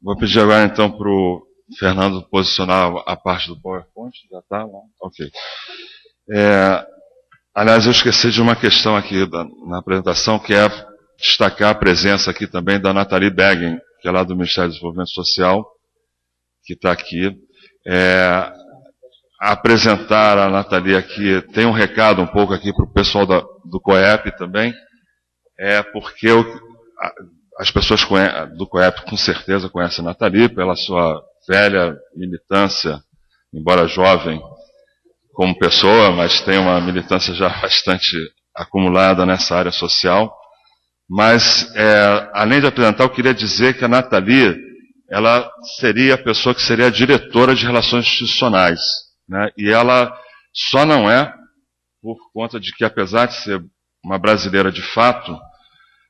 Vou pedir agora então para o Fernando posicionar a parte do PowerPoint. Já está lá? Ok. Aliás, eu esqueci de uma questão aqui na apresentação, que é destacar a presença aqui também da Nathalie Beggen, que é lá do Ministério do Desenvolvimento Social, que está aqui. Apresentar a Nathalie aqui, tem um recado um pouco aqui para o pessoal do COEP também, porque as pessoas do COEP com certeza conhecem a Nathalie pela sua velha militância, embora jovem como pessoa, mas tem uma militância já bastante acumulada nessa área social. Mas, além de apresentar, eu queria dizer que a Nathalie, ela seria a pessoa que seria a diretora de relações institucionais, né? E ela só não é por conta de que, apesar de ser uma brasileira de fato,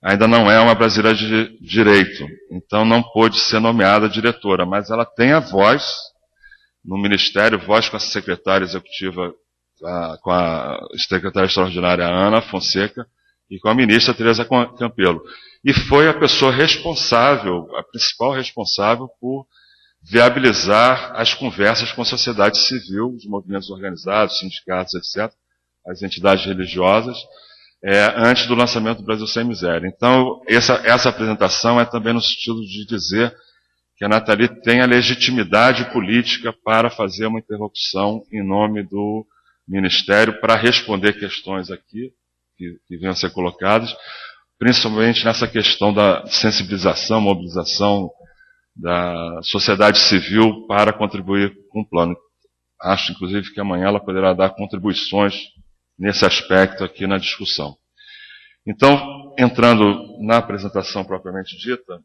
ainda não é uma brasileira de direito. Então não pôde ser nomeada diretora, mas ela tem a voz no Ministério, voz com a secretária executiva, com a secretária extraordinária Ana Fonseca e com a ministra Tereza Campelo. E foi a pessoa responsável, a principal responsável por viabilizar as conversas com a sociedade civil, os movimentos organizados, sindicatos, etc., as entidades religiosas, antes do lançamento do Brasil Sem Miséria. Então, essa apresentação é também no sentido de dizer que a Nathalie tem a legitimidade política para fazer uma interlocução em nome do Ministério para responder questões aqui que venham a ser colocadas, principalmente nessa questão da sensibilização, mobilização da sociedade civil para contribuir com o plano. Acho, inclusive, que amanhã ela poderá dar contribuições nesse aspecto aqui na discussão. Então, entrando na apresentação propriamente dita,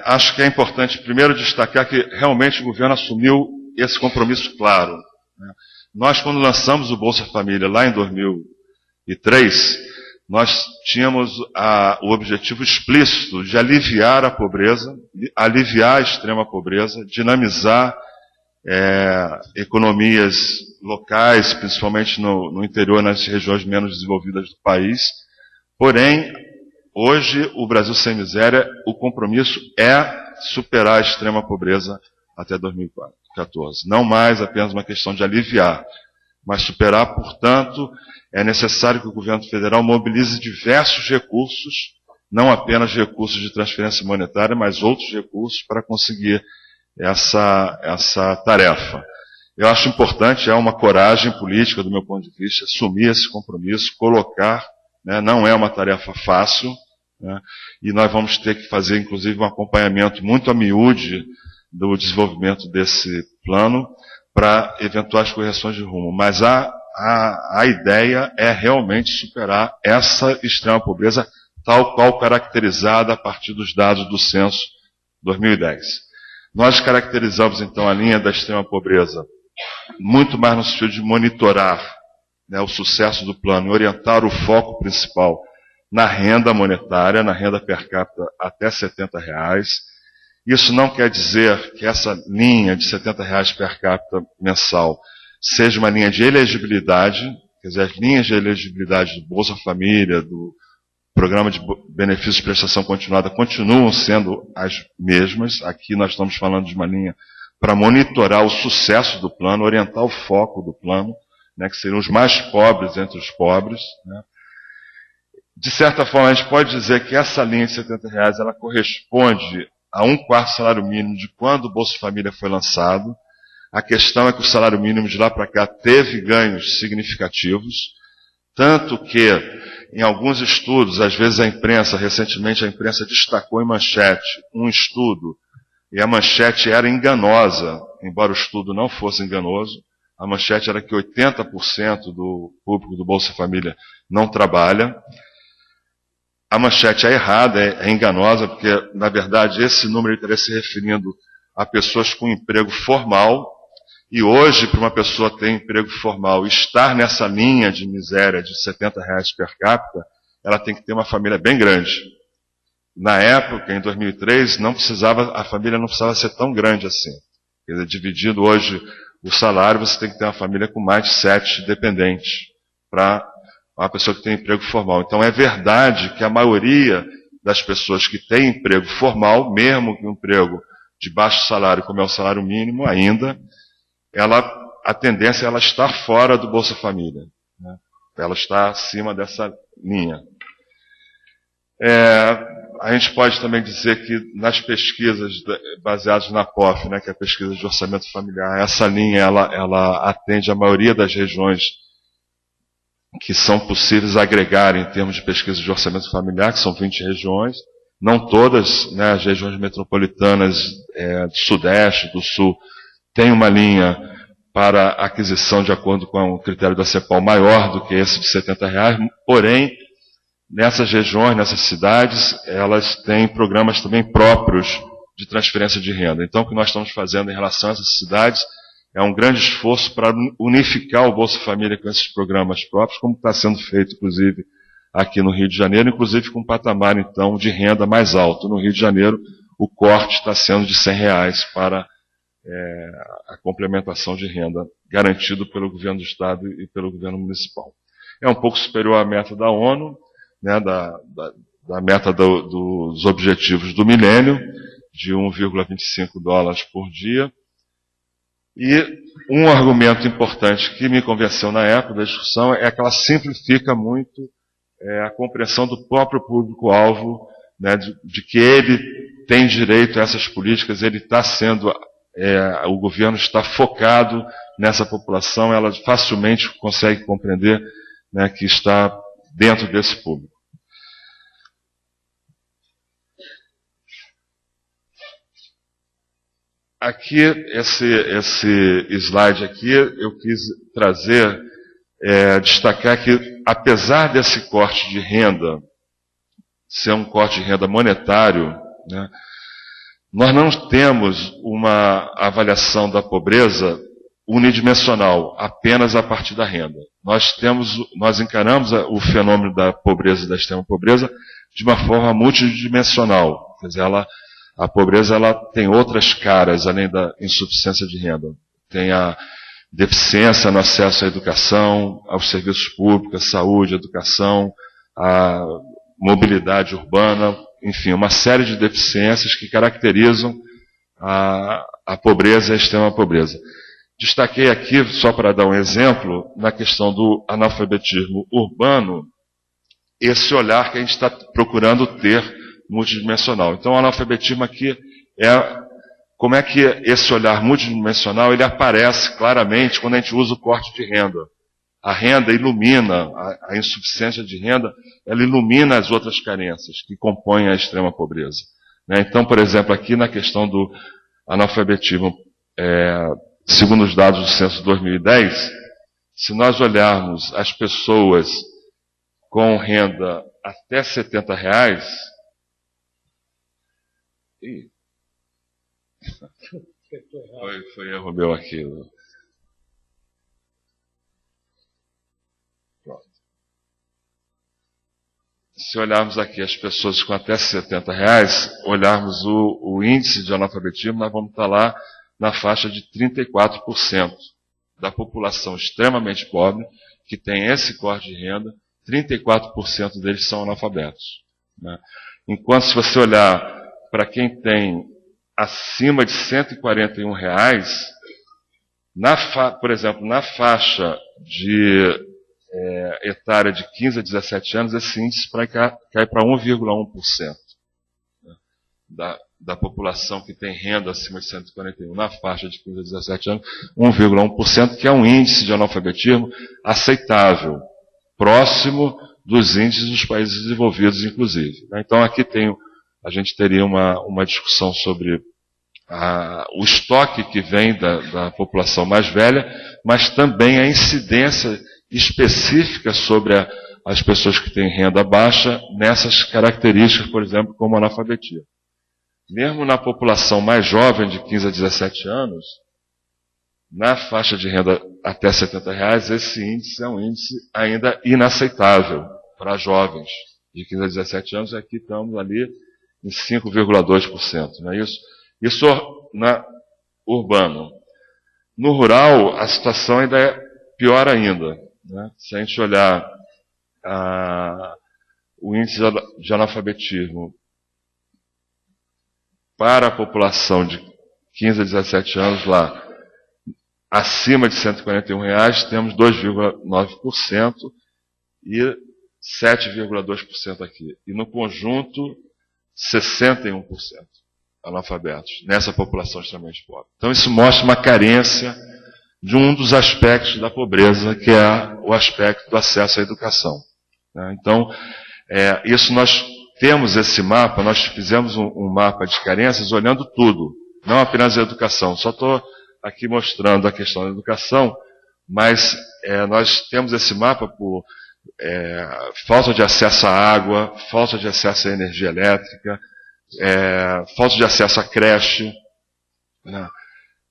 acho que é importante primeiro destacar que realmente o governo assumiu esse compromisso claro, né? Nós, quando lançamos o Bolsa Família lá em 2003, nós tínhamos o objetivo explícito de aliviar a pobreza, aliviar a extrema pobreza, dinamizar economias locais, principalmente no interior, nas regiões menos desenvolvidas do país. Porém, hoje, o Brasil Sem Miséria, o compromisso é superar a extrema pobreza até 2014. Não mais apenas uma questão de aliviar, mas superar. Portanto, é necessário que o governo federal mobilize diversos recursos, não apenas recursos de transferência monetária, mas outros recursos para conseguir essa tarefa. Eu acho importante, é uma coragem política, do meu ponto de vista, assumir esse compromisso, colocar, né, não é uma tarefa fácil, né, e nós vamos ter que fazer, inclusive, um acompanhamento muito a miúde do desenvolvimento desse plano para eventuais correções de rumo. Mas a ideia é realmente superar essa extrema pobreza, tal qual caracterizada a partir dos dados do censo 2010. Nós caracterizamos, então, a linha da extrema pobreza muito mais no sentido de monitorar, né, o sucesso do plano e orientar o foco principal na renda monetária, na renda per capita até R$70. Isso não quer dizer que essa linha de R$70 per capita mensal seja uma linha de elegibilidade, quer dizer, as linhas de elegibilidade do Bolsa Família, do Programa de Benefícios de Prestação Continuada continuam sendo as mesmas. Aqui nós estamos falando de uma linha para monitorar o sucesso do plano, orientar o foco do plano, né, que seriam os mais pobres entre os pobres, né. De certa forma, a gente pode dizer que essa linha de R$70 ela corresponde a 1/4 salário mínimo de quando o Bolsa Família foi lançado. A questão é que o salário mínimo de lá para cá teve ganhos significativos, tanto que, em alguns estudos, às vezes recentemente a imprensa destacou em manchete um estudo, e a manchete era enganosa, embora o estudo não fosse enganoso. A manchete era que 80% do público do Bolsa Família não trabalha. A manchete é errada, é enganosa, porque, na verdade, esse número estaria se referindo a pessoas com emprego formal, e hoje, para uma pessoa ter emprego formal e estar nessa linha de miséria de R$70 per capita, ela tem que ter uma família bem grande. Na época, em 2003, a família não precisava ser tão grande assim. Quer dizer, dividindo hoje o salário, você tem que ter uma família com mais de 7 dependentes para uma pessoa que tem emprego formal. Então, é verdade que a maioria das pessoas que têm emprego formal, mesmo que um emprego de baixo salário, como é o salário mínimo ainda, a tendência é ela estar fora do Bolsa Família, né? Ela está acima dessa linha. A gente pode também dizer que nas pesquisas baseadas na POF, né, que é a pesquisa de orçamento familiar, essa linha ela atende a maioria das regiões que são possíveis agregar em termos de pesquisa de orçamento familiar, que são 20 regiões, não todas, né, as regiões metropolitanas do Sudeste, do Sul, têm uma linha para aquisição de acordo com o critério da CEPAL maior do que esse de R$70, porém, nessas regiões, nessas cidades, elas têm programas também próprios de transferência de renda. Então, o que nós estamos fazendo em relação a essas cidades é um grande esforço para unificar o Bolsa Família com esses programas próprios, como está sendo feito, inclusive, aqui no Rio de Janeiro, inclusive com um patamar, então, de renda mais alto. No Rio de Janeiro, o corte está sendo de R$100 para a complementação de renda, garantido pelo governo do Estado e pelo governo municipal. É um pouco superior à meta da ONU, né, da meta dos objetivos do milênio, de $1,25 por dia. E um argumento importante que me convenceu na época da discussão é que ela simplifica muito a compreensão do próprio público-alvo, né, de que ele tem direito a essas políticas, ele está sendo, o governo está focado nessa população, ela facilmente consegue compreender, né, que está dentro desse público. Aqui, esse slide aqui, eu quis trazer, destacar que, apesar desse corte de renda ser um corte de renda monetário, né, nós não temos uma avaliação da pobreza unidimensional, apenas a partir da renda. Nós encaramos o fenômeno da pobreza e da extrema pobreza de uma forma multidimensional. Quer dizer, a pobreza ela tem outras caras, além da insuficiência de renda. Tem a deficiência no acesso à educação, aos serviços públicos, à saúde, à educação, à mobilidade urbana, enfim, uma série de deficiências que caracterizam a pobreza e a extrema pobreza. Destaquei aqui, só para dar um exemplo, na questão do analfabetismo urbano, esse olhar que a gente está procurando ter multidimensional. Então, o analfabetismo aqui como é que esse olhar multidimensional ele aparece claramente quando a gente usa o corte de renda. A renda ilumina, a insuficiência de renda, ela ilumina as outras carências que compõem a extrema pobreza. Né? Então, por exemplo, aqui na questão do analfabetismo, segundo os dados do censo de 2010, se nós olharmos as pessoas com renda até R$70, foi erro meu aqui. Pronto. Se olharmos aqui as pessoas com até R$70, olharmos o índice de analfabetismo, nós vamos estar lá na faixa de 34% da população extremamente pobre, que tem esse corte de renda, 34% deles são analfabetos. Né? Enquanto se você olhar para quem tem acima de R$141, por exemplo, na faixa de etária de 15 a 17 anos, esse índice cai para 1,1%. Né? Da população que tem renda acima de 141, na faixa de 15 a 17 anos, 1,1%, que é um índice de analfabetismo aceitável, próximo dos índices dos países desenvolvidos, inclusive. Então, aqui a gente teria uma discussão sobre o estoque que vem da população mais velha, mas também a incidência específica sobre as pessoas que têm renda baixa nessas características, por exemplo, como analfabetismo. Mesmo na população mais jovem, de 15 a 17 anos, na faixa de renda até R$70, esse índice é um índice ainda inaceitável para jovens de 15 a 17 anos, e aqui estamos ali em 5,2%. Não é isso? Isso urbano. No rural, a situação ainda é pior ainda. Né? Se a gente olhar o índice de analfabetismo para a população de 15 a 17 anos lá, acima de R$ 141, temos 2,9% e 7,2% aqui. E no conjunto, 61% analfabetos, nessa população extremamente pobre. Então isso mostra uma carência de um dos aspectos da pobreza, que é o aspecto do acesso à educação. Então, isso nós temos esse mapa, nós fizemos um mapa de carências olhando tudo, não apenas a educação. Só estou aqui mostrando a questão da educação, mas nós temos esse mapa por falta de acesso à água, falta de acesso à energia elétrica, falta de acesso à creche, né?